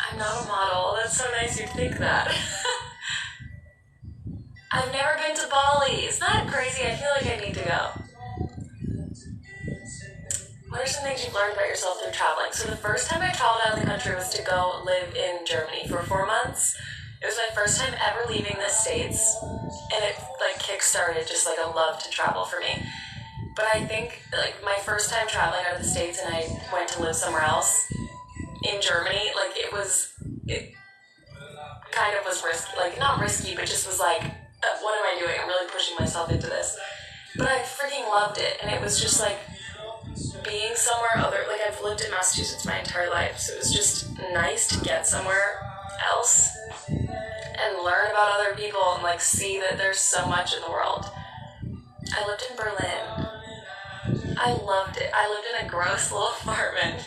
I'm not a model. That's so nice you think that. I've never been to Bali. Isn't that crazy? I feel like I need to go. What are some things you've learned about yourself through traveling? So the first time I traveled out of the country was to go live in Germany for 4 months. It was my first time ever leaving the States, and it like kick-started just like a love to travel for me. But I think like my first time traveling out of the States and I went to live somewhere else in Germany, like it kind of was risky, like not risky, but just was like, what am I doing? I'm really pushing myself into this. But I freaking loved it, and it was just like being somewhere other, like I've lived in Massachusetts my entire life, so it was just nice to get somewhere else and learn about other people and like see that there's so much in the world. I lived in Berlin. I loved it. I lived in a gross little apartment.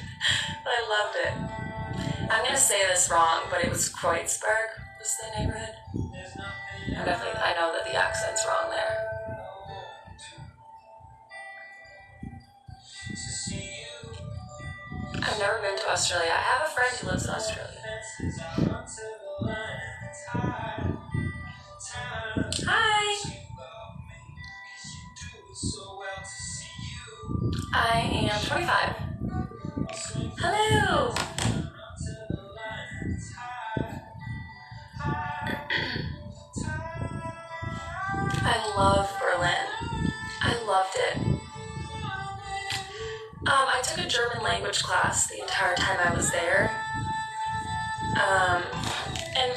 I loved it. I'm gonna say this wrong, but it was Kreuzberg was the neighborhood. I know that the accent's wrong there. I've never been to Australia. I have a friend who lives in Australia. Hi! I am 25. Hello! I love Berlin. I loved it. I took a German language class the entire time I was there. And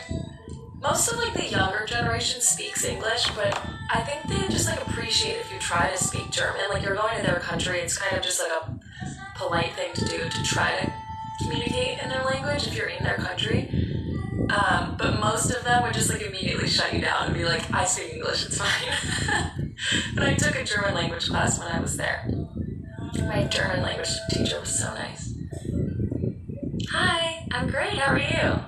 most of like the younger generation speaks English, but I think they just like appreciate if you try to speak German. Like you're going to their country, it's kind of just like a polite thing to do to try to communicate in their language if you're in their country. But most of them would just like immediately shut you down and be like, I speak English, it's fine. But I took a German language class when I was there. My German language teacher was so nice. Hi, I'm great, how are you?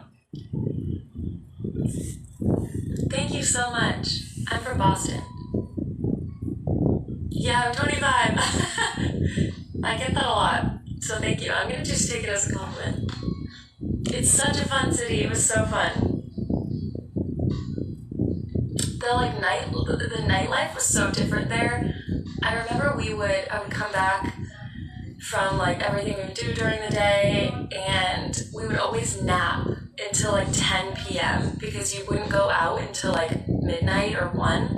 Thank you so much. I'm from Boston. Yeah, I'm 25. I get that a lot, so thank you. I'm gonna just take it as a compliment. It's such a fun city, it was so fun. The nightlife was so different there. I remember I would come back from like everything we would do during the day, and we would always nap until like 10 p.m. because you wouldn't go out until like midnight or 1.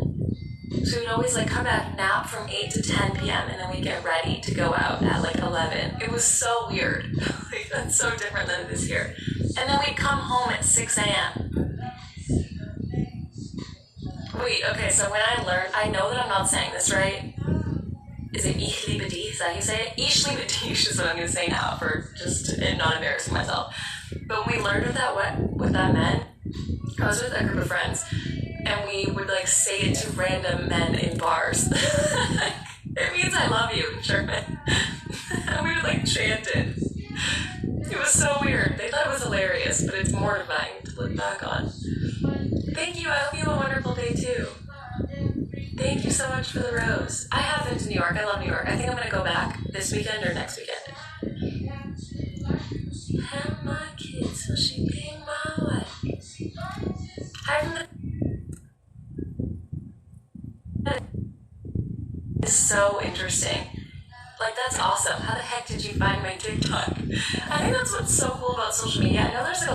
So we'd always like come back, nap from 8 to 10 p.m. and then we'd get ready to go out at like 11. It was so weird. Like that's so different than it is here. And then we'd come home at 6 a.m. Wait, okay, so when I know that I'm not saying this right. Is it Ich liebe dich? Is that how you say it? Ich liebe dich is what I'm going to say now for just not embarrassing myself. But when we learned what that meant, I was with a group of friends, and we would like say it to random men in bars. It means I love you in German. And we would like chant it. It was so weird. They thought it was hilarious, but it's mortifying to look back on. Thank you. I hope you have a wonderful day too. Thank you so much for the rose. I have been to New York. I love New York. I think I'm going to go back this weekend or next weekend. Have my kids, so she being my wife. Hi from the... It's so interesting. Like, that's awesome. How the heck did you find my TikTok? I think that's what's so cool about social media. I know there's like